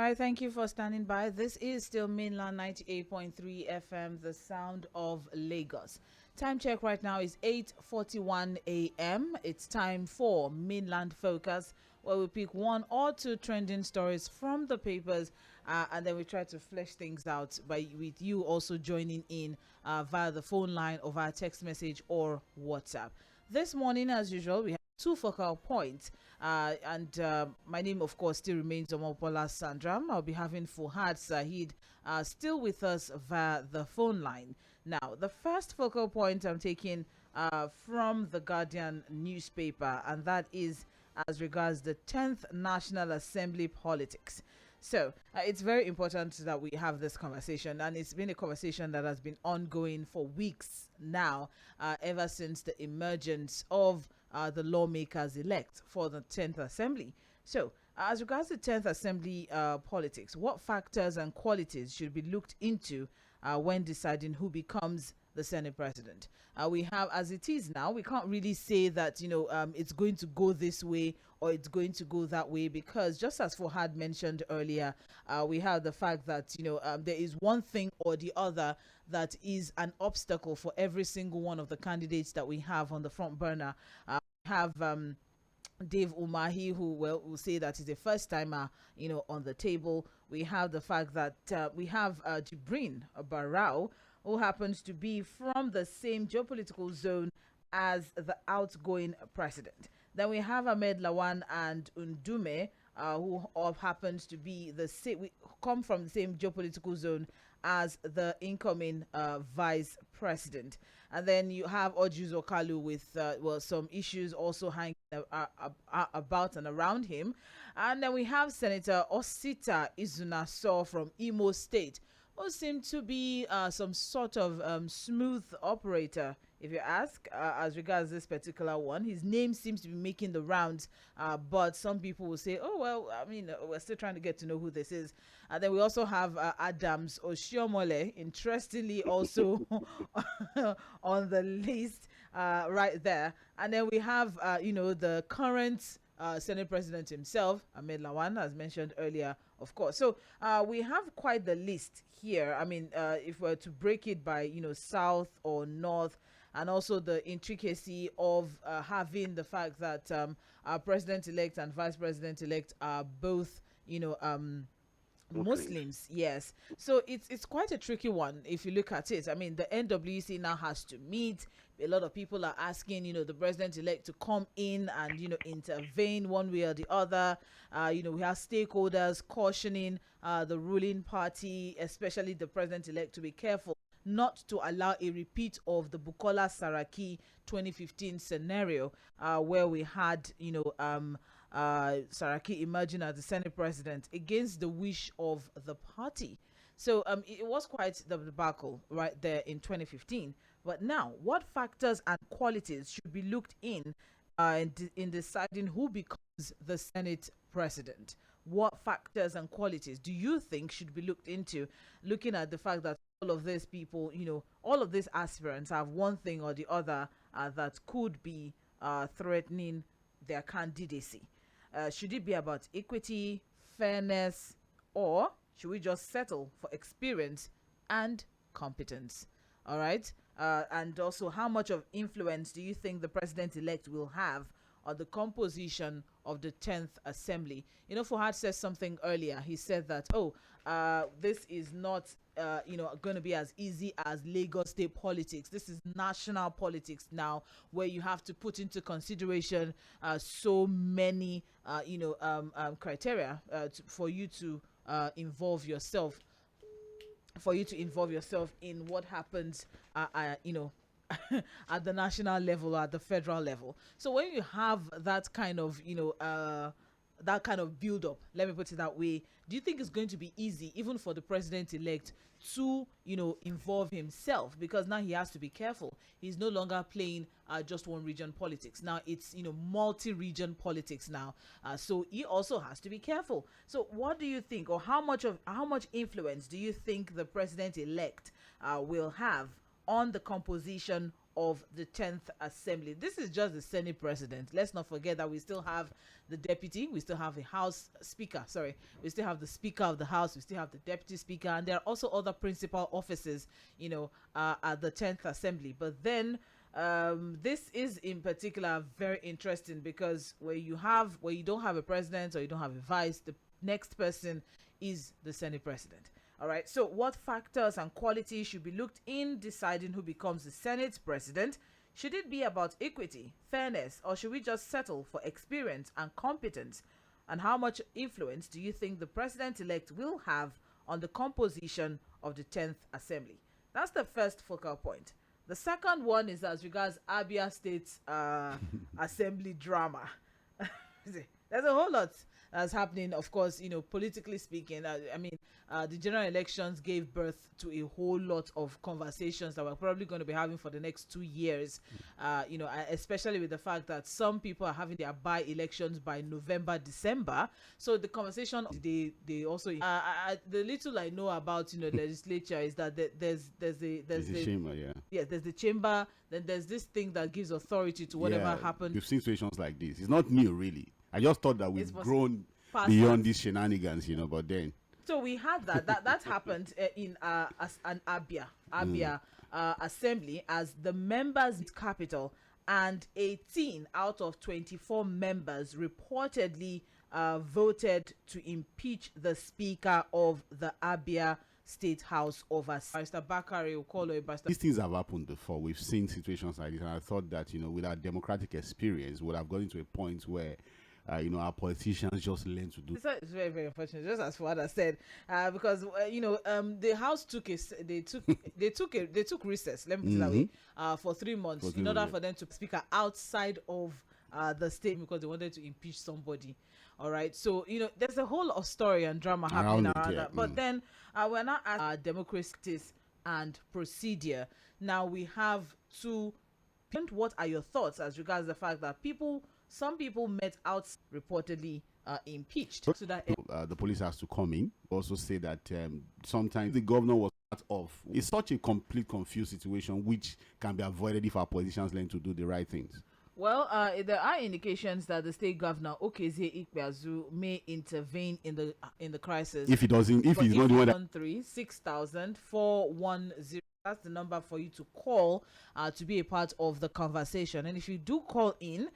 right, thank you for standing by. This is still Mainland 98.3 FM, the sound of Lagos. Time check right now is 8:41 a.m. It's time for Mainland Focus, where we pick one or two trending stories from the papers, and then we try to flesh things out with you also joining in via the phone line or via text message or WhatsApp. This morning, as usual, we have two focal points. And my name, of course, still remains Mobola Sandra. I'll be having Fuhad Saheed still with us via the phone line. Now, the first focal point I'm taking from the Guardian newspaper, and that is as regards the 10th National Assembly politics. So it's very important that we have this conversation, and it's been a conversation that has been ongoing for weeks now, ever since the emergence of the lawmakers elect for the 10th Assembly. So, as regards to 10th Assembly politics, what factors and qualities should be looked into when deciding who becomes the Senate president? We have, as it is now, we can't really say that, it's going to go this way or it's going to go that way, because just as Fuhad mentioned earlier, we have the fact that, there is one thing or the other that is an obstacle for every single one of the candidates that we have on the front burner. We have Dave Umahi, who will say that is a first timer, on the table. We have the fact that we have Jibrin Barao, who happens to be from the same geopolitical zone as the outgoing president. Then we have Ahmed Lawan and Undume, who all happens to be we come from the same geopolitical zone as the incoming vice president. And then you have Ojuz Okalu with some issues also hanging about and around him. And then we have Senator Osita Izunaso from Imo State, who seemed to be some sort of smooth operator, if you ask, as regards this particular one. His name seems to be making the rounds, but some people will say, oh, well, I mean, we're still trying to get to know who this is. And then we also have Adams Oshiomole, interestingly also on the list right there. And then we have, the current Senate President himself, Ahmed Lawan, as mentioned earlier, of course. So we have quite the list here. I mean, if we're to break it by, south or north, and also the intricacy of having the fact that our president-elect and vice president-elect are both, Muslims, yes. So it's quite a tricky one if you look at it. I mean, the NWC now has to meet. A lot of people are asking, the president-elect to come in and, intervene one way or the other. We have stakeholders cautioning the ruling party, especially the president-elect, to be careful not to allow a repeat of the Bukola Saraki 2015 scenario, where we had, Saraki emerging as the Senate president against the wish of the party. So it was quite the debacle right there in 2015. But now, what factors and qualities should be looked in deciding who becomes the Senate president? What factors and qualities do you think should be looked into, looking at the fact that all of these people, all of these aspirants have one thing or the other that could be threatening their candidacy? Should it be about equity, fairness, or should we just settle for experience and competence? All right. And also, how much of influence do you think the president-elect will have on the composition of the 10th Assembly? Fuhad said something earlier. He said that, this is not, going to be as easy as Lagos state politics. This is national politics now, where you have to put into consideration so many, criteria for you to involve yourself. In what happens, at the national level or at the federal level. So when you have that kind of, build up, let me put it that way, do you think it's going to be easy even for the president-elect to, involve himself? Because now he has to be careful. He's no longer playing just one region politics. Now it's, multi-region politics now. So he also has to be careful. So what do you think, or how much influence do you think the president-elect will have on the composition of the 10th Assembly. This is just the Senate president. Let's not forget that we still have the deputy, we still have the House Speaker, we still have the Speaker of the House, we still have the Deputy Speaker, and there are also other principal offices, at the 10th Assembly. But then this is in particular very interesting, because where you don't have a president or you don't have a vice, the next person is the Senate president. All right, so what factors and qualities should be looked in deciding who becomes the Senate president? Should it be about equity, fairness, or should we just settle for experience and competence? And how much influence do you think the president-elect will have on the composition of the 10th Assembly? That's the first focal point. The second one is as regards Abia State's assembly drama. There's a whole lot that's happening, of course, politically speaking. The general elections gave birth to a whole lot of conversations that we're probably going to be having for the next 2 years, especially with the fact that some people are having their by-elections by November, December. So the conversation, they also, the little I know about, legislature is that there's the chamber, yeah. Yes, there's the chamber, then there's this thing that gives authority to whatever happened. We've seen situations like this. It's not new, really. I just thought that we've grown beyond these shenanigans, but then. So we had that happened in an Abia assembly, as the members' capital, and 18 out of 24 members reportedly voted to impeach the Speaker of the Abia State House of Assembly. Mr. Bakari Okolo. These things have happened before. We've seen situations like this, and I thought that, with our democratic experience, we would have gotten to a point where our politicians just learn to do. It's very, very unfortunate, just as Fuhad has said, because the House took recess. Let me put it that way, for 3 months in order for them to speaker outside of the state, because they wanted to impeach somebody. All right, so there's a whole lot of story and drama happening around that. But then we're not at democracy and procedure. Now we have to. What are your thoughts as regards the fact that some people met out reportedly impeached? So that the police has to come in. Also say that sometimes the governor was part of. It's such a complete confused situation which can be avoided if our politicians learn to do the right things. Well, there are indications that the state governor Okezie Ikpeazu may intervene in the crisis. If he doesn't, if he's not the one that 13-6,410. That's the number for you to call to be a part of the conversation. And if you do call in,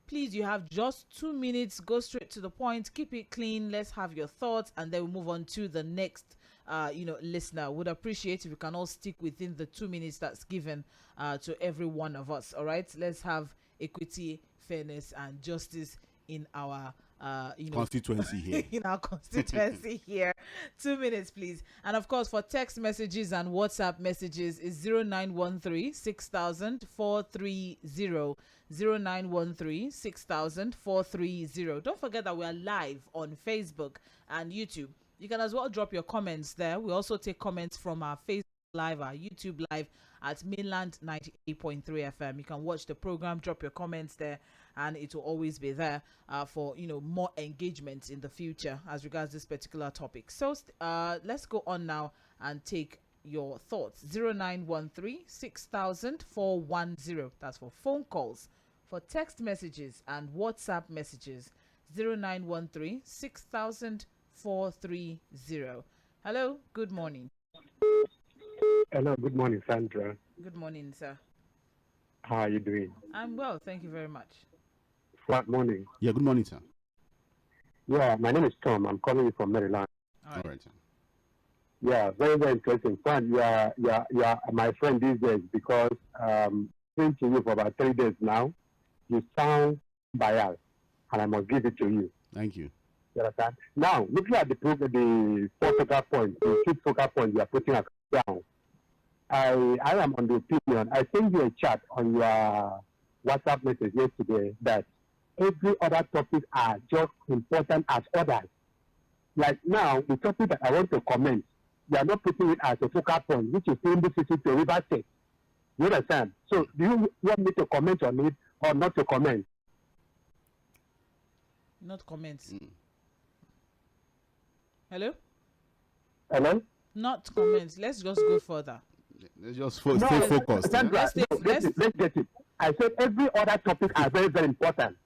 please, you have just 2 minutes. Go straight to the point. Keep it clean. Let's have your thoughts, and then we'll move on to the next, listener. Would appreciate if you can all stick within the 2 minutes that's given to every one of us. All right. Let's have equity, fairness, and justice in our constituency here. In our constituency here. 2 minutes, please. And of course, for text messages and WhatsApp messages is 0913 6000 430. 0913 6000 430. Don't forget that we are live on Facebook and YouTube. You can as well drop your comments there. We also take comments from our Facebook Live, our YouTube Live at Mainland 98.3 FM. You can watch the program, drop your comments there, and it will always be there for more engagement in the future as regards this particular topic. So let's go on now and take your thoughts. 0913 6000 410. That's for phone calls. For text messages and WhatsApp messages, 0913 6000 430. Hello, good morning. Hello, good morning, Sandra. Good morning, sir. How are you doing? I'm well, thank you very much. Good morning. Yeah, good morning, sir. Yeah, my name is Tom. I'm calling you from Maryland. All right, sir. Yeah, very, very interesting. Fun. You are my friend these days because been to you for about 3 days now. You sound biased, and I must give it to you. Thank you. You understand? Now, looking at the four focal points, the 6 focal points you are putting down, I am on the opinion. I sent you a chat on your WhatsApp message yesterday that every other topic are just important as others. Like now, the topic that I want to comment, they are not putting it as a focal point, which is in the city to River State. You understand? So, do you want me to comment on it or not to comment? Not comment. Hello? Hello? Not comment. Let's just go further. Let's just stay focused. Sandra, let's get it. I said every other topic are very, very important.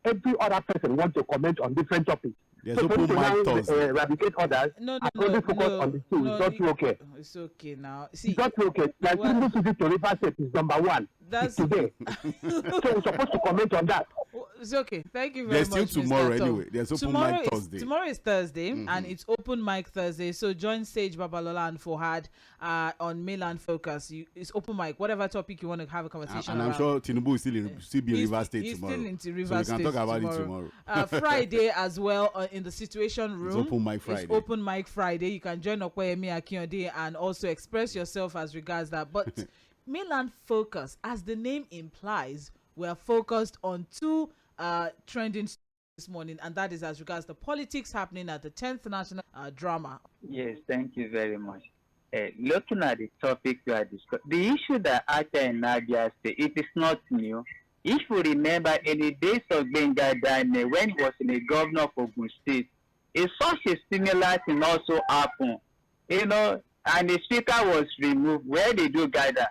Every other person wants to comment on different topics. There's so open mic Thursday. Eradicate others. Only focus on the two. It's not okay. It's okay now. See, it's not okay. Like Tinubu to River State is number one. That's today. So we're supposed to comment on that. It's okay. Thank you very much. There's still tomorrow anyway. There's open mic Thursday. Tomorrow is Thursday, and it's open mic Thursday. So join Sage Babalola and Fuhad on Mainland Focus. It's open mic. Whatever topic you want to have a conversation and I'm sure Tinubu will still be in River State tomorrow. He's still in River State. So we can talk about it tomorrow. Friday as well in the Situation Room. It's open mic Friday. It's open mic Friday. You can join Okwayemi Akiyonde and also express yourself as regards that. But Mainland Focus, as the name implies, we are focused on two trending this morning, and that is as regards the politics happening at the 10th National Drama. Yes, thank you very much. Looking at the topic we are discussing, the issue that happened in Abia State, it is not new. If you remember, in the days of Benga Dane, when he was in the governor of Ogun State, such a similar thing also happened, and the speaker was removed. Where they do gather?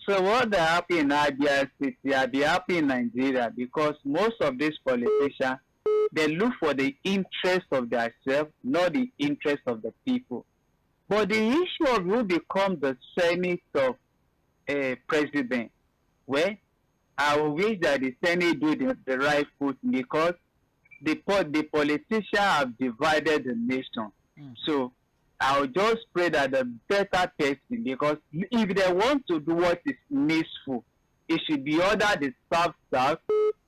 So what they happen in Abia State, they be happy in Nigeria, because most of these politicians, they look for the interest of themselves, not the interest of the people. But the issue of who become the Senate of president, well, I wish that the Senate do the right foot, because the politicians have divided the nation. So I'll just pray that the better person, because if they want to do what is needful, it should be either the South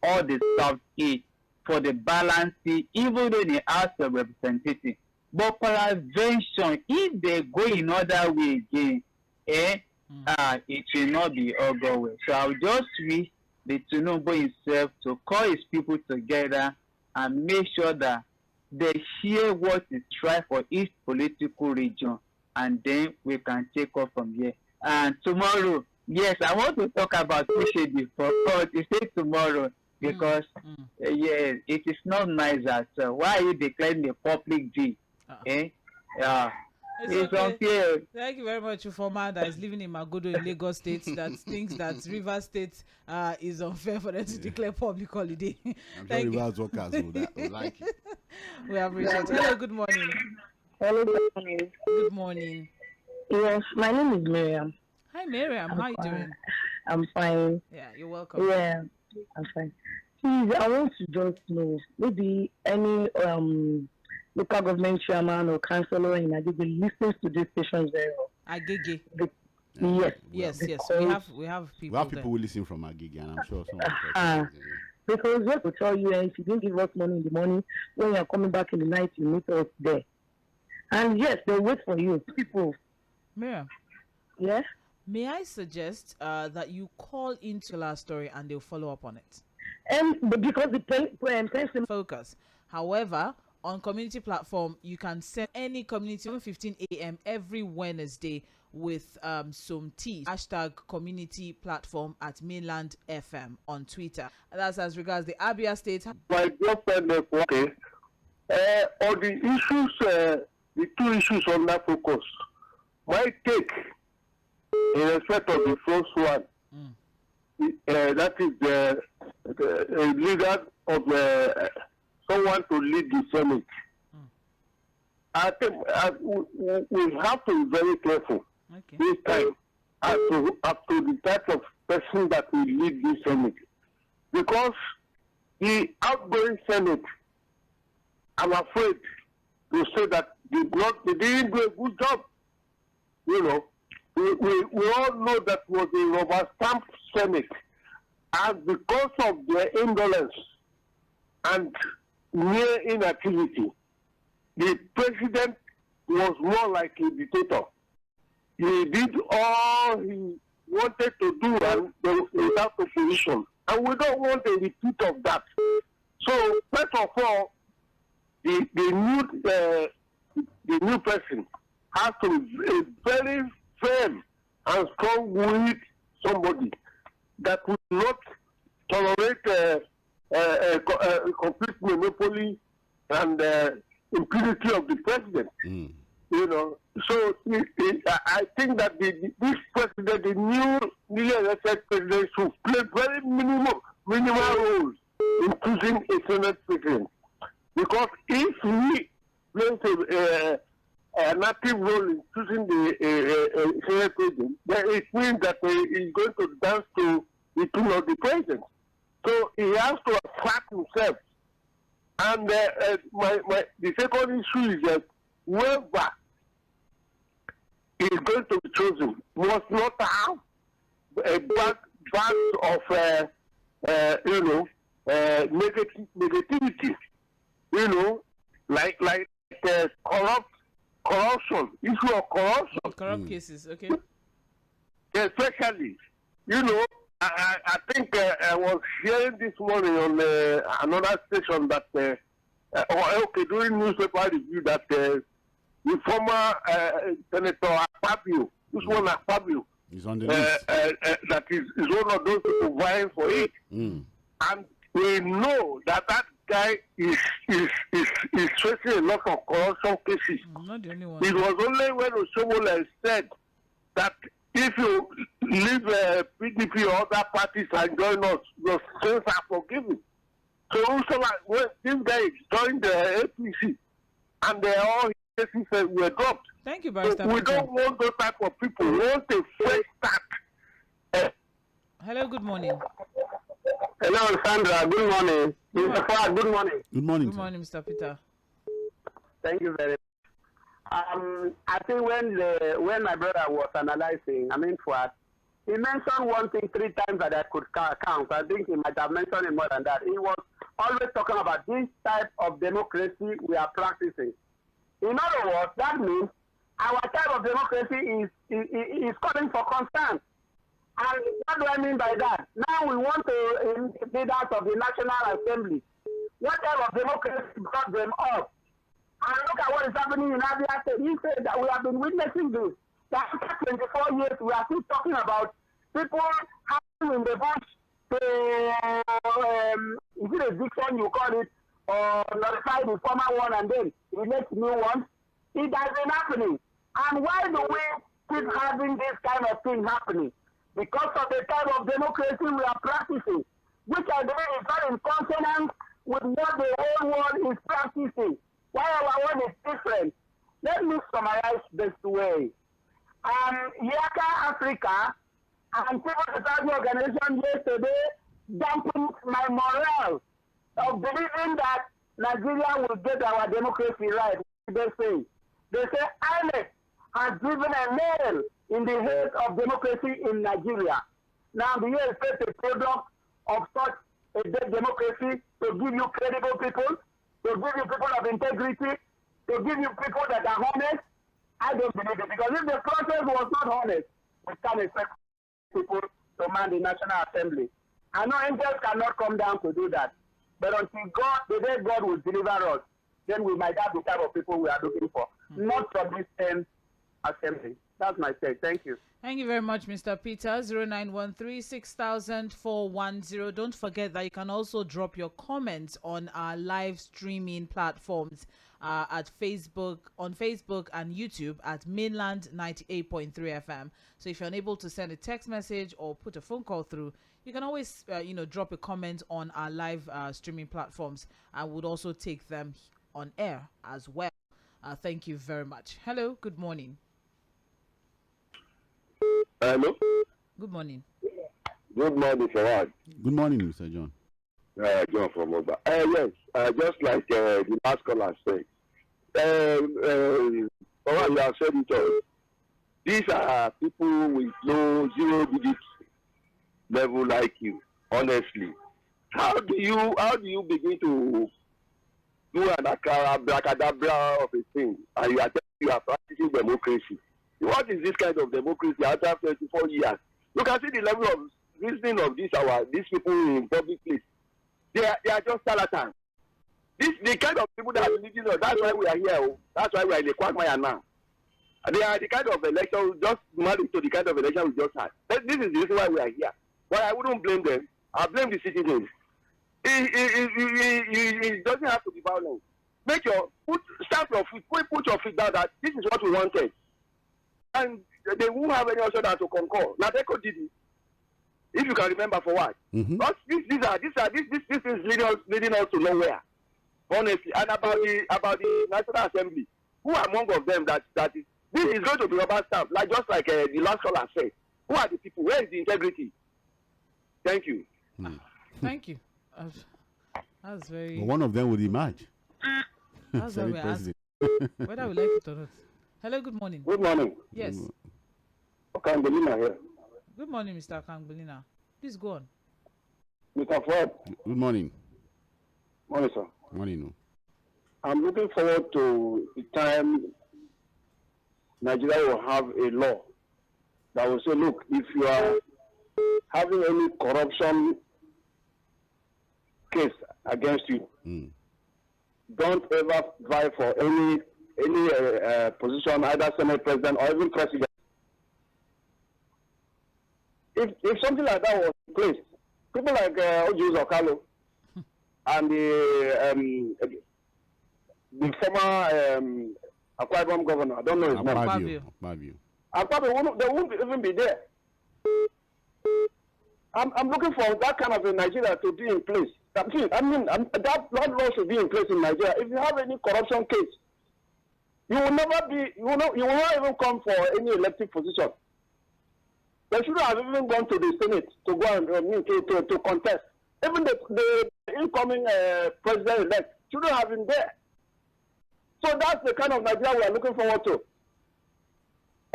or the South-East for the balance, even though they ask the representative. But prevention, if they go in other way again, it will not be all go well. So I'll just wish the Tinubu himself to call his people together and make sure that they share what is right for each political region, and then we can take off from here. And tomorrow, yes, I want to talk about issue before, but you say tomorrow, because yes, it is not nice at all. Why are you declaring the public G? It's unfair. Thank you very much, Ufoma, that is living in Magodo in Lagos State, that thinks that River State is unfair for them to declare public holiday. I'm sure River's workers would like it. We appreciate it. Hello, good morning. Hello, good morning. Good morning. Yes, my name is Miriam. Hi, Miriam. How are you doing? I'm fine. Yeah, you're welcome. Yeah, I'm fine. Please, I want to just know, maybe any local government chairman or councillor in Ajibola listens to these stations very well. Agege. Yes. Yes. We have people. We have people who listen from Agege, and I'm sure some of because what to tell you, if you didn't give us money in the morning, when you're coming back in the night, you meet us there. And yes, they'll wait for you. People. Miriam. Yes? May I suggest that you call into our story and they'll follow up on it? Because the person Focus. However, on community platform, you can send any community 7:15 a.m. every Wednesday with some tea. # community platform at Mainland FM on Twitter. That's as regards the Abia State. My dear friend, okay. On the issues, the two issues on that focus, my take in respect of the first one, that is the leader of someone to lead the Senate. I think we have to be very careful this time as to the type of person that will lead the Senate. Because the outgoing Senate, I'm afraid to say that they didn't do a good job. You know, we all know that was a rubber stamp Senate. And because of their indolence and mere inactivity, the president was more like a dictator. He did all he wanted to do and without opposition. And we don't want a repeat of that. So, first of all, the new person has to be very firm and strong with somebody that will not tolerate a complete monopoly and impunity of the president. You know, So I think that this president, the newly elected president, should play very minimal roles in choosing a Senate president. Because if he plays an active role in choosing the Senate president, then it means that he is going to dance to the tune of the president. So he has to attract himself. And the second issue is that whoever is going to be chosen must not have a bag of negativity, like corruption, issue of corruption. Corrupt cases, okay. Especially, I think I was hearing this morning on another station that, during newspaper review that the former Senator Akpabio, Akpabio, he's on the list. That is one of those people vying for it. And we know that guy is facing a lot of corruption cases. Not the only one. It was only when Mobola said that if you leave PDP or other parties and join us, your sins are forgiven. So when this guy joined the APC and all his cases were dropped. Thank you, Barrister. We don't want those type of people. We want a fresh start. Hello, good morning. Hello, Sandra. Good morning. Mr. Fuhad, good morning. Good morning. Good morning, Mr. Peter. Thank you very much. I think when my brother was analyzing, Fuhad, he mentioned one thing 3 times that I could count. I think he might have mentioned it more than that. He was always talking about this type of democracy we are practicing. In other words, that means our type of democracy is calling for concern. And what do I mean by that? Now we want to leaders of the National Assembly. What type of democracy brought them up? And look at what is happening in Abia State. He said that we have been witnessing this. That after 24 years, we are still talking about people hiding in the bush to, is it a diction you call it, or notify the former one and then elect new ones? It has been happening. And why do we keep having this kind of thing happening? Because of the type of democracy we are practicing, which I believe is not in consonance with what the whole world is practicing. Why our one is different? Let me summarize this way. Yaka Africa and Civil Society Organization yesterday dampened my morale of believing that Nigeria will get our democracy right. They say INEC has driven a nail in the head of democracy in Nigeria. Now the year is a product of such a dead democracy to give you credible people, to give you people of integrity, to give you people that are honest. I don't believe it, because if the process was not honest, we can't expect people to man the National Assembly. I know angels cannot come down to do that, but until God, the day God will deliver us, then we might have the type of people we are looking for, not from this same assembly. That's my take. Thank you. Thank you very much, Mr. Peter. 0913-6000-410. Don't forget that you can also drop your comments on our live streaming platforms at Facebook, on Facebook and YouTube at Mainland 98.3 FM. So if you're unable to send a text message or put a phone call through, you can always, drop a comment on our live streaming platforms. I would also take them on air as well. Thank you very much. Hello, good morning. Hello. Good morning. Good morning, Fuhad. Good morning, Mr. John. John from Mobola. Yes, just like the last caller said, Fuhad, you have said it all. These are people with no 0-digit level like you. Honestly, how do you begin to do an abracadabra of a thing, and you are practicing democracy? What is this kind of democracy after 24 years? You can see the level of reasoning of these people in public place. They are just charlatans. The kind of people that are leading us, that's why we are here. That's why we are in the quagmire now. They are the kind of election, just married to the kind of election we just had. This is the reason why we are here. But I wouldn't blame them. I blame the citizens. It doesn't have to be violent. Put your feet down that this is what we wanted. and they won't have any option than to concur. Now they could did it. If you can remember for what. But this is leading us to nowhere. Honestly. And about the National Assembly, who among of them that is this is going to be rubber stamp, like just like the last caller said. Who are the people? Where is the integrity? Thank you. Thank you. That's very. But one of them would emerge. That's what we're asking. Whether we like it or not. Hello, good morning. Good morning. Yes. Kangolina here. Good morning, Mr. Kangolina. Please go on. Mr. Fuhad. Good morning. Morning, sir. Morning. I'm looking forward to the time Nigeria will have a law that will say, look, if you are having any corruption case against you, don't ever vie for any position, either Senate President or even President. If something like that was in place, people like Ojibola Okalo and the former Akwa Ibom governor, I don't know his name. Akpabio, they won't even be there. I'm looking for that kind of a Nigeria to be in place. That law should be in place in Nigeria. If you have any corruption case, you will not even come for any elected position. They should have even gone to the Senate to go and to contest. Even the incoming president-elect shouldn't have been there. So that's the kind of Nigeria we are looking forward to.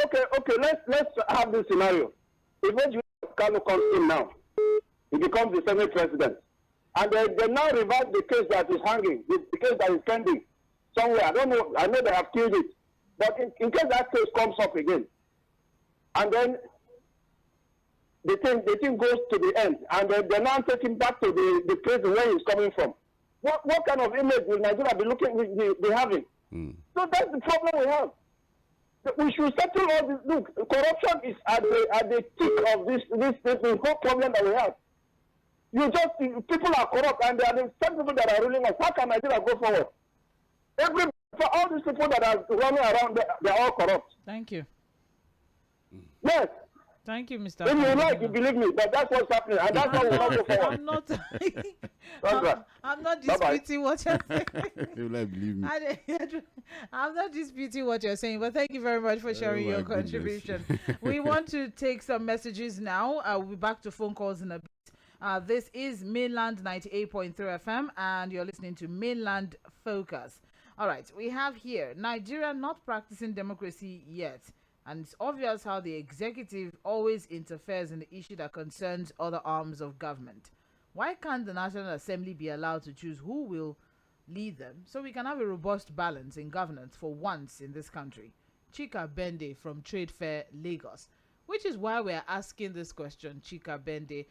Okay, let's have this scenario. If Ojibola comes in now, he becomes the Senate president. And they now revive the case that is hanging, the case that is pending somewhere. I don't know, I know they have killed it. But in case that case comes up again, and then the thing goes to the end, and they now take him back to the place where he's coming from. What kind of image will Nigeria be having? So that's the problem we have. We should settle all this. Look, corruption is at the peak of this whole problem that we have. People are corrupt, and they are the same people that are ruling us. How can Nigeria go forward? For all these people that are running around, they are all corrupt. Thank you. Yes. Thank you, Mr. If you like, you believe me, but that's what's happening, and that's why we not go forward. I'm not disputing what you're saying. You like believe me. I'm not disputing what you're saying, but thank you very much for sharing your contribution. We want to take some messages now. We'll be back to phone calls in a bit. This is Mainland 98.3 FM, and you're listening to Mainland Focus. All right, we have here Nigeria not practicing democracy yet. And it's obvious how the executive always interferes in the issue that concerns other arms of government. Why can't the National Assembly be allowed to choose who will lead them so we can have a robust balance in governance for once in this country? Chika Bende from Trade Fair, Lagos. Which is why we're asking this question, Chika Bende,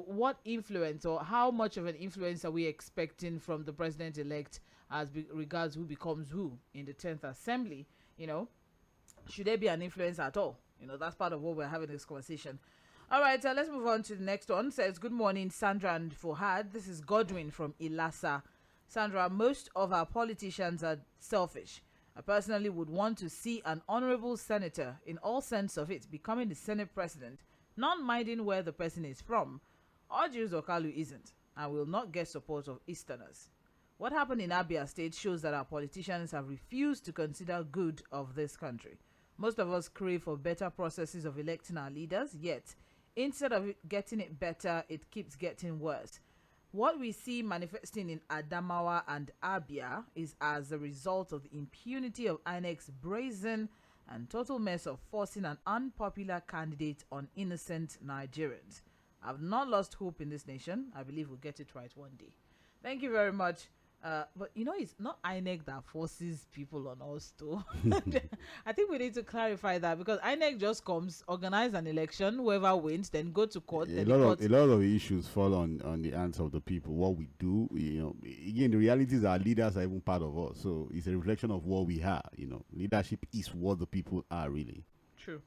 what influence or how much of an influence are we expecting from the president-elect as regards who becomes who in the 10th Assembly, Should there be an influence at all? That's part of what we're having this conversation. All right, let's move on to the next one. Says, good morning, Sandra and Fuhad. This is Godwin from Ilasa. Sandra, most of our politicians are selfish. I personally would want to see an honorable senator, in all sense of it, becoming the Senate president, not minding where the person is from. Ojibola Okalu isn't, and will not get support of Easterners. What happened in Abia State shows that our politicians have refused to consider good of this country. Most of us crave for better processes of electing our leaders, yet instead of getting it better, it keeps getting worse. What we see manifesting in Adamawa and Abia is as a result of the impunity of INEC's brazen and total mess of forcing an unpopular candidate on innocent Nigerians. I've not lost hope in this nation. I believe we'll get it right one day. Thank you very much. But it's not INEC that forces people on us too. I think we need to clarify that, because INEC just comes, organize an election, whoever wins, then go to court. A lot of issues fall on the hands of the people. What we do, again, the reality is our leaders are even part of us. So it's a reflection of what we are. Leadership is what the people are really. True.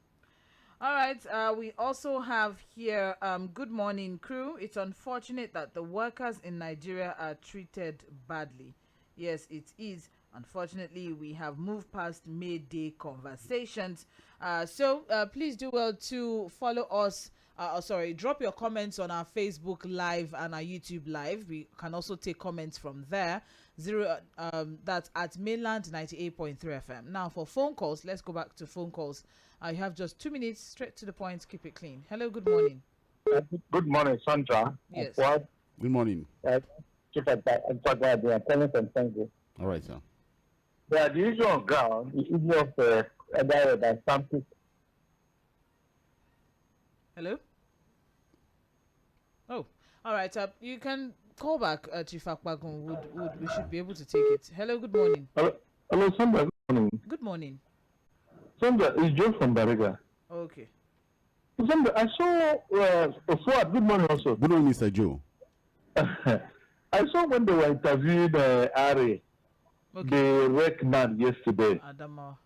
All right, we also have here, good morning, crew. It's unfortunate that the workers in Nigeria are treated badly. Yes, it is. Unfortunately, we have moved past midday conversations. So please do well to follow us. Drop your comments on our Facebook Live and our YouTube Live. We can also take comments from there. That's at Mainland 98.3 FM. Now for phone calls, let's go back to phone calls. I have just 2 minutes, straight to the point. Keep it clean. Hello, good morning. Good morning, Sandra. Yes. Fuhad. Good morning. Chief Advisor, thank you. All right, sir. The issue on ground, the issue of Abia State. Hello? Oh, all right. You can call back, Chief Akbagun. We should be able to take it. Hello, good morning. Hello, Sandra. Good morning. Good morning. Sandra, it's Joe from Bariga. Okay. Sandra, I saw Fuhad. Good morning also. Good morning, Mr. Joe. I saw when they were interviewing Ari, the wreck man yesterday. Adama.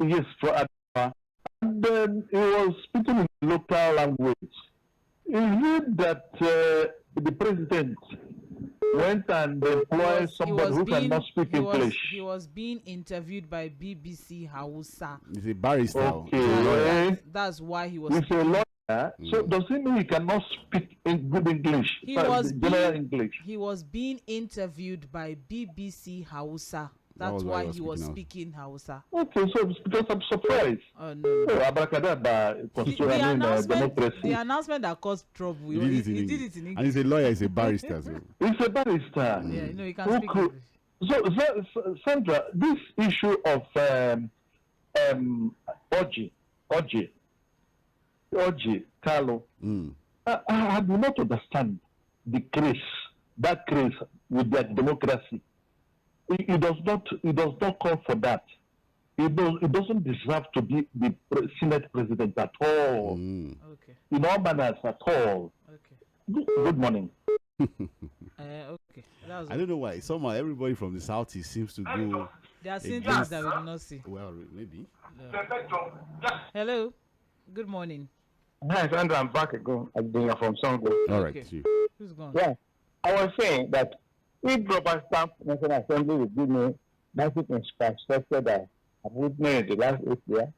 Yes, for Adama. And then he was speaking in local language. Is it that the president went and employed somebody who cannot speak English? He was being interviewed by BBC Hausa. He's a barrister. Okay. That's why he was. He's a lawyer. So does it mean he cannot speak in good English? English. He was being interviewed by BBC Hausa. That's why he was speaking Hausa. Okay, so because I'm surprised. Oh no. The announcement that caused trouble. He did it in English. And he's a lawyer. He's a barrister. So. He's a barrister. Yeah, he can speak English. So, Sandra, this issue of Oji, Carlo, I do not understand the that craze with that democracy. It does not call for that. It doesn't deserve to be the Senate president at all. Okay. In all manners at all. Okay. Good morning. Okay. I don't know why. Somehow everybody from the Southeast seems to go. They are seeing things that we do not see. Well, maybe. No. Hello. Good morning. Hi, Sandra. I'm back again. I'm from Songo. All right. Okay. Who's gone? Yeah. I was saying that if Robert Stamp National Assembly would give me massive infrastructure that I've witnessed in the last 8 years,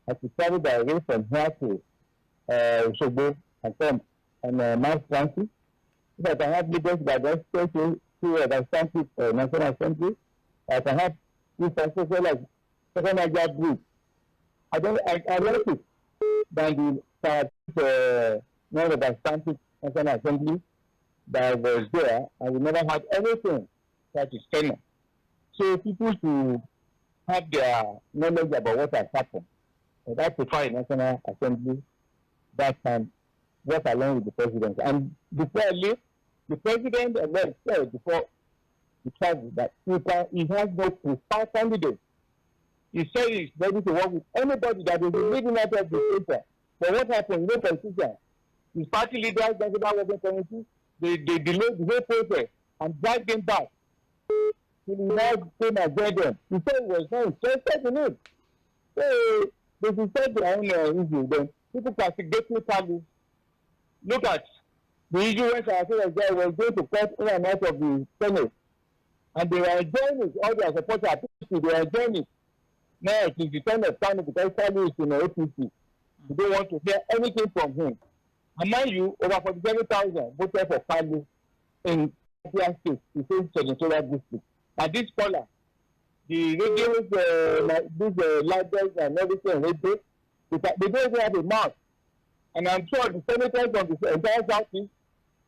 I could travel by rail from here to Osogbo and come on mass transit. If I can have Lagos by the state to the National Assembly, I can have infrastructure like Second Niger Bridge. I like it than the Robert Stamp National Assembly that was there, and we never had anything that is tenor. So people to have their knowledge about what has happened, and that's the National Assembly that can work along with the president. And before I leave, the president said before the travel that he has no preferred candidate. He said he's ready to work with anybody that is leading out of the state. But what happened? No politician. His party leaders, the working committee, they delayed the whole process and dragged him back. He now came and joined them. He said he was not interested in it. So they decided their own issue. Then people castigated Kalu. Look at the issue when Saheed was going to cut in and out of the Senate. And they were enjoying it. All their supporters are they were enjoying it. Now it is the turn of Kalu because Kalu is in the APC. They don't want to hear anything from him. And mind you, over 47,000 voted for Kalu in Abia State, the same senatorial district. And this caller, the radios, these libraries and everything, they don't even have a mouth. And I'm sure the senators of the entire Southeast,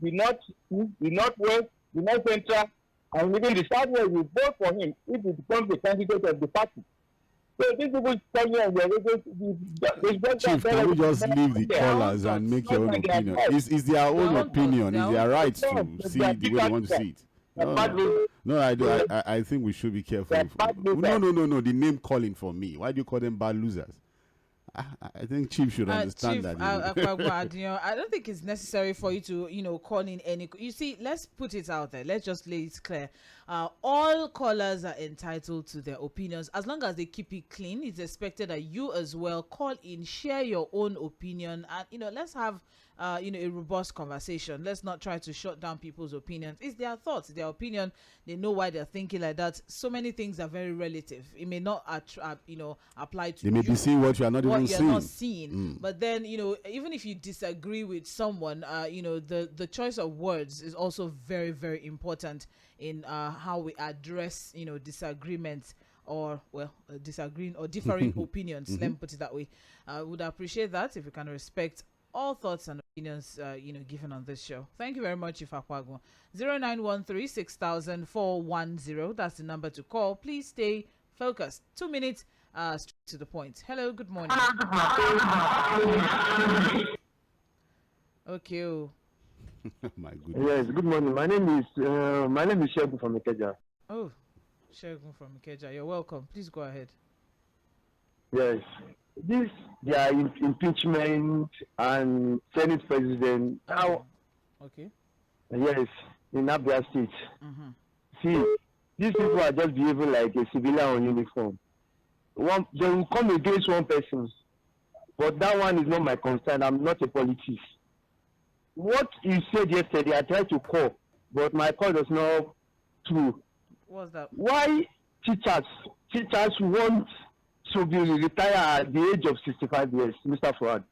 the Northwest, the North Central, and even the Southwest will vote for him if he becomes the candidate of the party. So these people calling on their radios, Chief, can we just leave the callers and make your own opinion? It's their own opinion. It's their right to see it the way they want to see it. No, I think we should be careful. No. The name calling for me. Why do you call them bad losers? I think Chief should understand Chief, that. I don't think it's necessary for you to, call in any. You see, let's put it out there. Let's just lay it clear. All callers are entitled to their opinions. As long as they keep it clean, it's expected that you as well call in, share your own opinion, and, let's have, a robust conversation. Let's not try to shut down people's opinions. It's their thoughts, their opinion. They know why they're thinking like that. So many things are very relative. It may not, apply to They may be seeing what you are not even seeing. Not seeing. But then, even if you disagree with someone, the choice of words is also very, very important in how we address, disagreements or disagreeing or differing opinions. Let me put it that way. I would appreciate that if you can respect all thoughts and opinions, given on this show. Thank you very much, Ifakwago. 0913-6000-410. That's the number to call. Please stay focused. 2 minutes, straight to the point. Hello, good morning. Okay. Oh. My goodness. Yes, good morning. My name is Shegun from Ikeja. Oh, Shegun from Ikeja. You're welcome. Please go ahead. Yes. Their impeachment and Senate president. Now, okay. Yes, in Abia State. See, these people are just behaving like a civilian on uniform. They will come against one person, but that one is not my concern. I'm not a politician. What you said yesterday, I tried to call, but my call was not true. What's that? Why teachers want to be retired at the age of 65 years, Mr. Fuhad?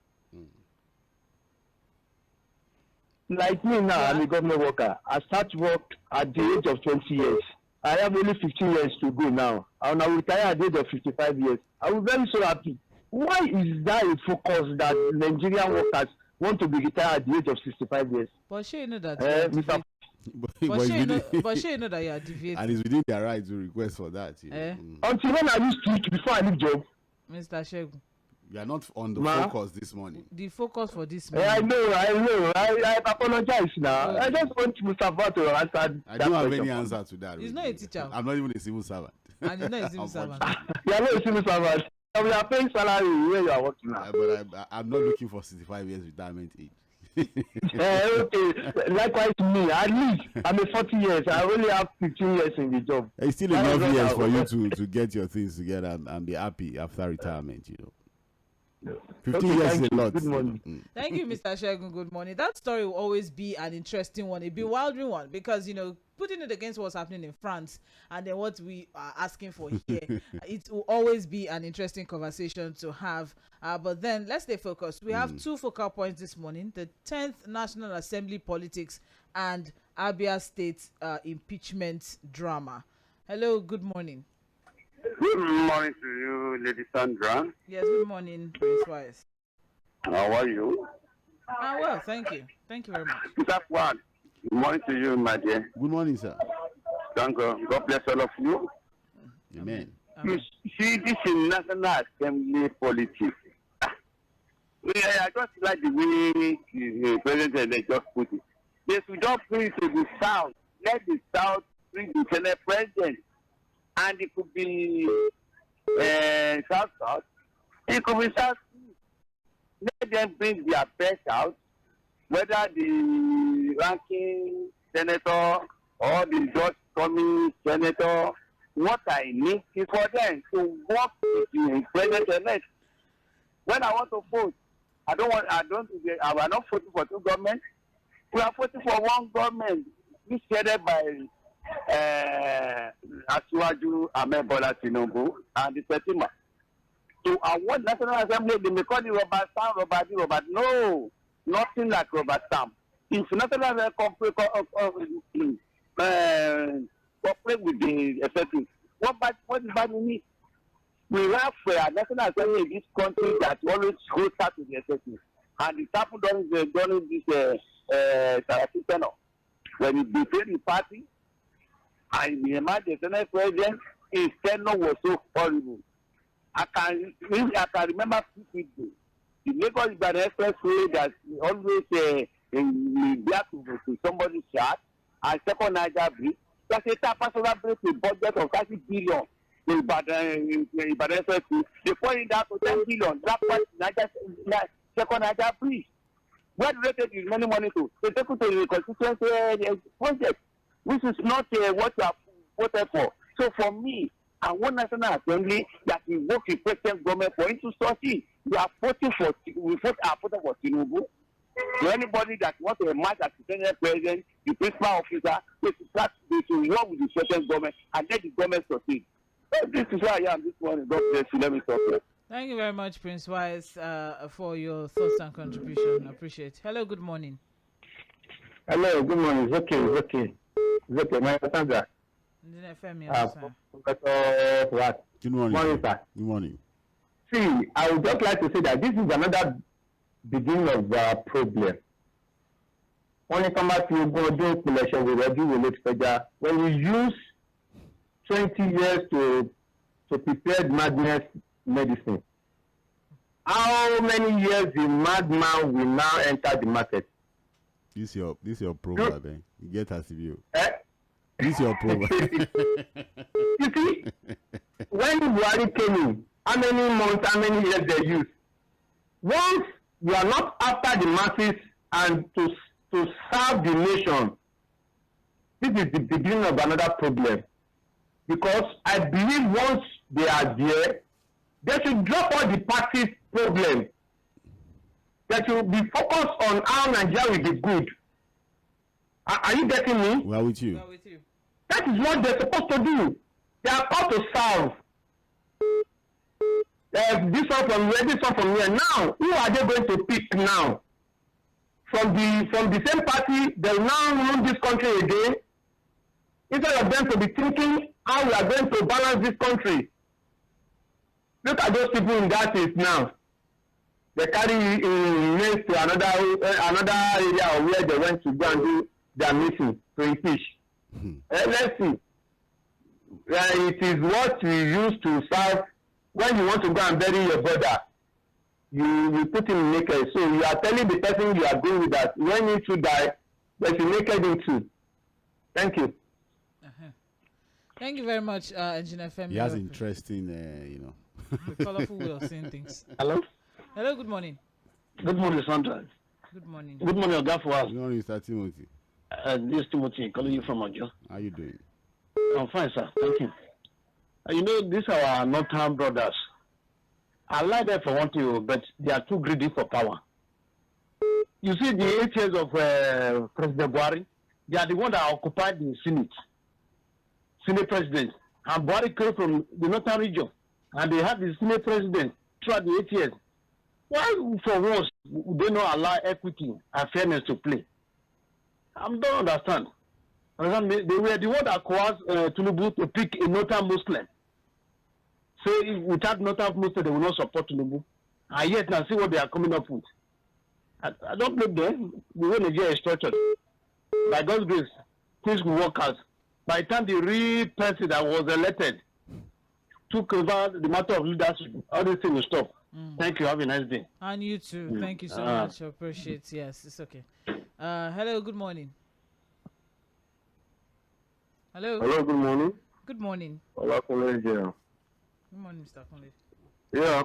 Like me now, I'm a government worker. I start work at the age of 20 years. I have only 15 years to go now. And I will retire at the age of 55 years. I will be very so happy. Why is that a focus that Nigerian workers want to be retired at the age of 65 years? But she know that. Mr. But she know that you are deviating. And it's within their right to request for that. Until when I used to before I leave job. Mr. Shegun. You are not on the focus this morning. The focus for this morning. I know. I apologize now. I just want Mr. Fuhad to answer. I don't have any answer to that. He's not a teacher. I'm not even a civil servant. And you're not a civil servant. You are not a civil servant. We are paying salary where you are working now. But I'm not looking for 65 years retirement age. Okay. Likewise me. At least I'm a 40 years. I only have 15 years in the job. It's still enough years for you to get your things together and be happy after retirement, 15 years is a lot. Good morning. Thank you, Mr. Shegun. Good morning. That story will always be an interesting one, a bewildering one, because putting it against what's happening in France and then what we are asking for here, it will always be an interesting conversation to have. But then let's stay focused. We have two focal points this morning: the 10th National Assembly politics and Abia State impeachment drama. Hello, good morning. Good morning to you, Lady Sandra. Yes, good morning, Prince Wise. How are you? Well, thank you. Thank you very much. Mr. Fuhad, good morning to you, my dear. Good morning, sir. Thank God. God bless all of you. Amen. You see, this is National Assembly politics. I just like the way the president just put it. They should just bring it to the South. Let the South bring the Senate president. And it could be South. It could be South. Let them bring their best out, whether the ranking senator or the just coming senator. What I need is for them to work with the president-elect. When I want to vote, I'm not voting for two governments. We are voting for one government, which is headed by Mobola and the Fatima. To award National Assembly, they may call it Robert Sam, Robert. No, nothing like Robert Sam. If National Assembly cooperate with the executive, what is bad in it? We have a National Assembly in this country that always goes out to the executive. And it happened during this Saheed tenure. When he betrayed the party, and the emergency Senate president, his tenure was so horrible. I can remember people. The Lagos Ibadan Expressway that always in black to somebody's shot, and second Niger Bridge. That's a personal break a budget of 30 billion. Ibadan FFC, they pour in that to 10 billion. That part, second Niger bridge. Where do they take this money to? They take it to the constituency project, which is not what you have voted for. So for me, I want National Assembly that we work with president government for him to succeed. We are voting for Tinubu. So anybody that wants to match as the Senate president, the principal officer, they should work with the president government and let the government succeed. So this is why I am this morning. God bless you. Let me stop here. Thank you very much, Prince Wise, for your thoughts and contribution. I appreciate it. Hello, good morning. Hello, good morning. It's okay. My Sandra. Fuhad. Good morning. Morning, sir. Good morning. See, I would just like to say that this is another beginning of the problem. When you come back to your collection with Ajibola, when you use 20 years to prepare madness medicine, how many years the madman will now enter the market? This your program, eh? You get us view. Eh? This your program. You see, when Buhari came in, how many months, how many years they use? Once you are not after the masses and to serve the nation, this is the beginning of another problem. Because I believe once they are there, they should drop all the parties' problem. They should be focused on how Nigeria will be good. Are you getting me? We are with you. We are with you. That is what they're supposed to do. They are called to serve. This one from here, this one from here. Now, who are they going to pick now? From the same party, they will now rule this country again. Instead of them to be thinking how we are going to balance this country. Look at those people in that state now. They carry names to another area where they went to go and do their meeting to impeach. Let's see. It is what you use to serve. When you want to go and bury your brother, you put him naked. So you are telling the person you are going with that when you should die, they should naked him too. Thank you. Thank you very much, Engineer Femi. He has interesting, the colorful way of saying things. Hello? Hello, good morning. Good morning, Sandra. Good morning. Good morning, Oga Fuhad. Good morning, Mr. Timothy. This is Timothy calling you from Ojo. How you doing? I'm fine, sir. Thank you. These are our northern brothers. I like them for one thing, but they are too greedy for power. You see, the 8 years of President Buhari, they are the one that occupied the Senate president. And Buhari came from the northern region, and they had the Senate president throughout the 8 years. Why, for once, would they not allow equity and fairness to play? I don't understand. They were the one that caused Tinubu to pick a northern Muslim. So without northern Muslim, they will not support Tinubu. And yet, now see what they are coming up with. I don't blame them. The way Nigeria is structured. By God's grace, things will work out. By the time the real person that was elected took over the matter of leadership, all these things will stop. Thank you. Have a nice day. And you too. Thank you so much. I appreciate it. Yes, it's okay. Hello, good morning. Hello. Hello, good morning. Good morning. Good morning, Mr. Conley. Yeah,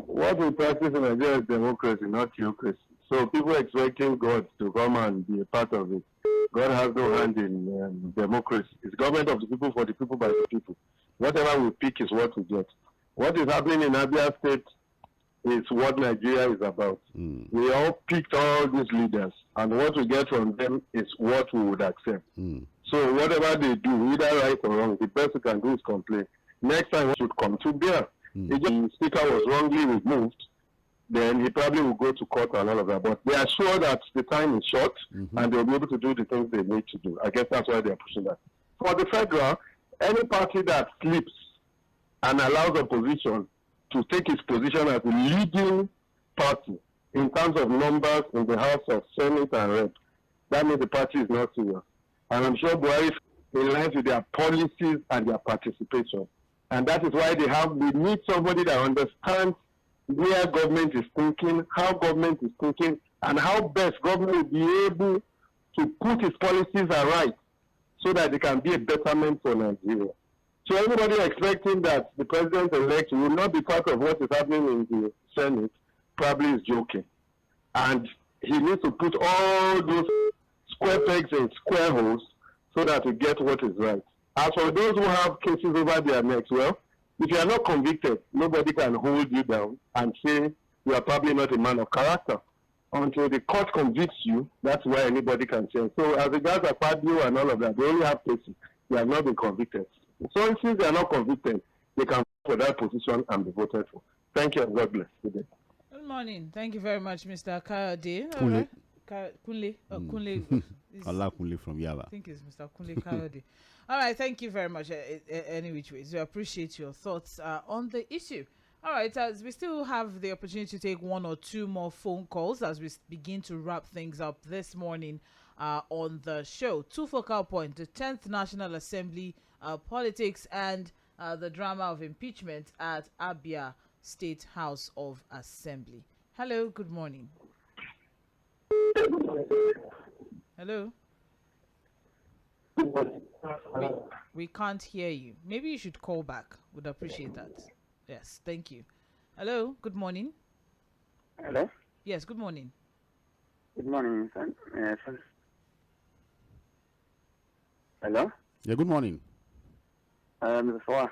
what we practice in Nigeria is democracy, not theocracy. So people expecting God to come and be a part of it. God has no hand in democracy. It's government of the people, for the people, by the people. Whatever we pick is what we get. What is happening in Abia State is what Nigeria is about. We all picked all these leaders, and what we get from them is what we would accept. So whatever they do, either right or wrong, the best we can do is complain. Next time, we should come to bear. If the speaker was wrongly removed, then he probably will go to court and all of that. But they are sure that the time is short, and they'll be able to do the things they need to do. I guess that's why they are pushing that. For the federal, any party that sleeps and allows opposition to take its position as a leading party in terms of numbers in the House of Senate and Rep, that means the party is not serious. And I'm sure Buhari is in line with their policies and their participation. And that is why we need somebody that understands where government is thinking, how government is thinking, and how best government will be able to put its policies aright so that they can be a betterment for Nigeria. So everybody expecting that the president-elect will not be part of what is happening in the Senate probably is joking. And he needs to put all those square pegs in square holes so that we get what is right. As for those who have cases over their necks, well, if you are not convicted, nobody can hold you down and say you are probably not a man of character. Until the court convicts you, that's why anybody can change. So as regards Akpabio and all of that, they only have cases. They have not been convicted. So since they are not convicted, they can vote for that position and be voted for. Thank you and God bless. Good morning. Thank you very much, Mr. Kayode. Kunle. Kunle. Kunle. Allah Kunle from Yaba. I think it's Mr. Kunle Kayode. All right. Thank you very much. Any which ways, we appreciate your thoughts on the issue. All right. As we still have the opportunity to take one or two more phone calls as we begin to wrap things up this morning on the show. Two focal points: the 10th National Assembly politics and the drama of impeachment at Abia State House of Assembly. Hello, good morning. Hello. We can't hear you. Maybe you should call back. Would appreciate that. Yes, thank you. Hello, good morning. Hello. Yes, good morning. Good morning, sir. Hello. Yeah, good morning. Mr. Fuhad.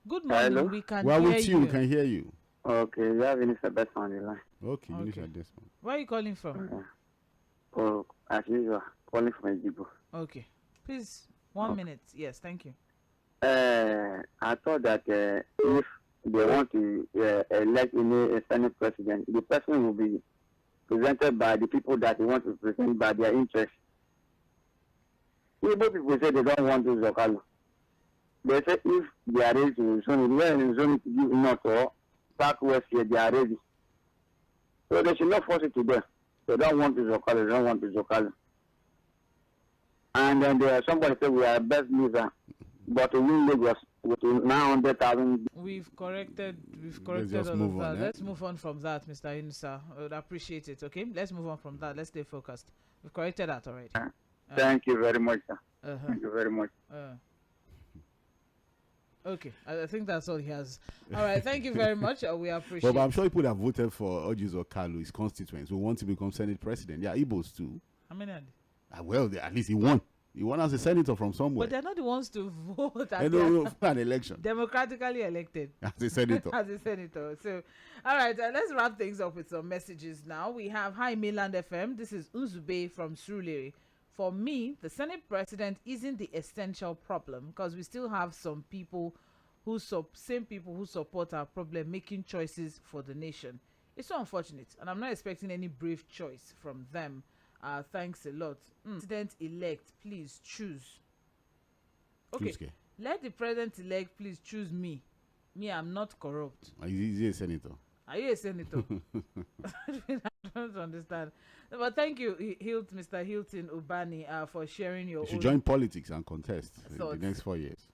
Good morning. Hello? We can Well, hear with you, we can hear you. Okay, you have Minister Best on the line. Okay, Okay. Minister Desmond. Where are you calling from? Oh, as usual, calling from Ajibola. Okay. Please, 1 minute. Yes, thank you. I thought that if they want to elect a Senate president, the person will be presented by the people that they want to present by their interest. Igbo people say they don't want to Zokalo. They say if they are ready to zone it, when zone it to give north or southwest here, they are ready. So they should not force it to them. They don't want to Zokalo, they don't want to Zokalo. And then somebody said we are best loser, but we win Lagos with 900,000. We've corrected just all of move that. on, eh? Let's move on from that, Mr. Inusa. I would appreciate it, okay? Let's move on from that. Let's stay focused. We've corrected that already. Thank you very much, sir. Uh-huh. Thank you very much. Okay, I think that's all he has. All right, thank you very much. We appreciate But I'm sure people have voted for Ojizo Kalu, his constituents, who want to become Senate president. Yeah, Igbos too. How many are there? Well, at least he won. He won as a senator from somewhere. But they're not the ones to vote for an election. Democratically elected. As a senator. As a senator. So, all right, let's wrap things up with some messages now. We have Hi Mainland FM. This is Uzube from Surulere. For me, the Senate president isn't the essential problem because we still have some people same people who support our problem making choices for the nation. It's so unfortunate, and I'm not expecting any brave choice from them. Thanks a lot. President-elect, please choose. Okay, let the president-elect please choose me. Me, I'm not corrupt. Is he a senator? Are you a senator? I don't understand. But thank you, Mr. Hilton Ubani, for sharing your. You should join politics and contest in the next 4 years.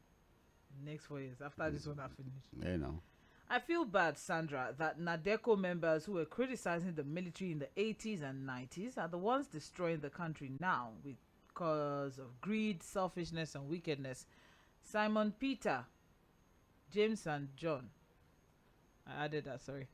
Next 4 years, after this one I finish. Yeah, no. I feel bad, Sandra, that NADECO members who were criticizing the military in the 80s and 90s are the ones destroying the country now because of greed, selfishness, and wickedness. Simon Peter, James and John. I added that, sorry.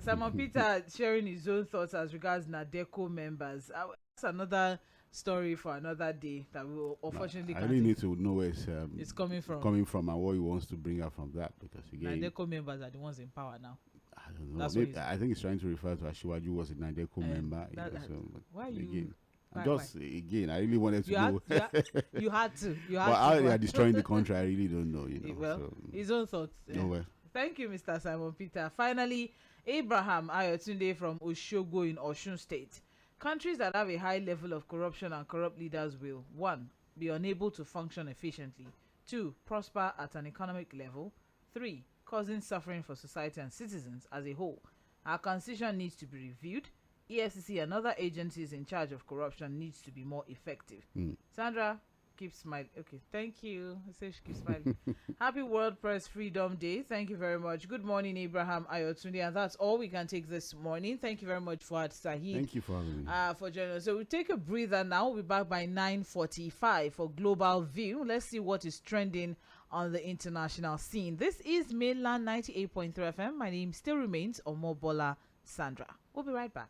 Simon Peter sharing his own thoughts as regards NADECO members. That's another story for another day that we will unfortunately I really need to know where it's coming from and what he wants to bring out from that, because again, NADECO members are the ones in power now. I don't know. Maybe, I think he's trying to refer to Ashiwaju was a NADECO member. Why you? Again, I really wanted to know. You had to. But how they are destroying the country, I really don't know. Well, his own thoughts. Well. Thank you, Mr. Simon Peter. Finally, Abraham Ayotunde from Oshogo in Osun State. Countries that have a high level of corruption and corrupt leaders will 1. Be unable to function efficiently, 2. Prosper at an economic level, 3. Causing suffering for society and citizens as a whole. Our constitution needs to be reviewed. EFCC and other agencies in charge of corruption needs to be more effective. Sandra, keep smiling. Okay, thank you. I say she keep smiling. Happy World Press Freedom Day. Thank you very much. Good morning, Abraham Ayotunde. And that's all we can take this morning. Thank you very much, Fuhad, Saheed. Thank you for having me. For joining us. So we'll take a breather now. We'll be back by 9:45 for Global View. Let's see what is trending on the international scene. This is Mainland 98.3 FM. My name still remains Mobola Sandra. We'll be right back.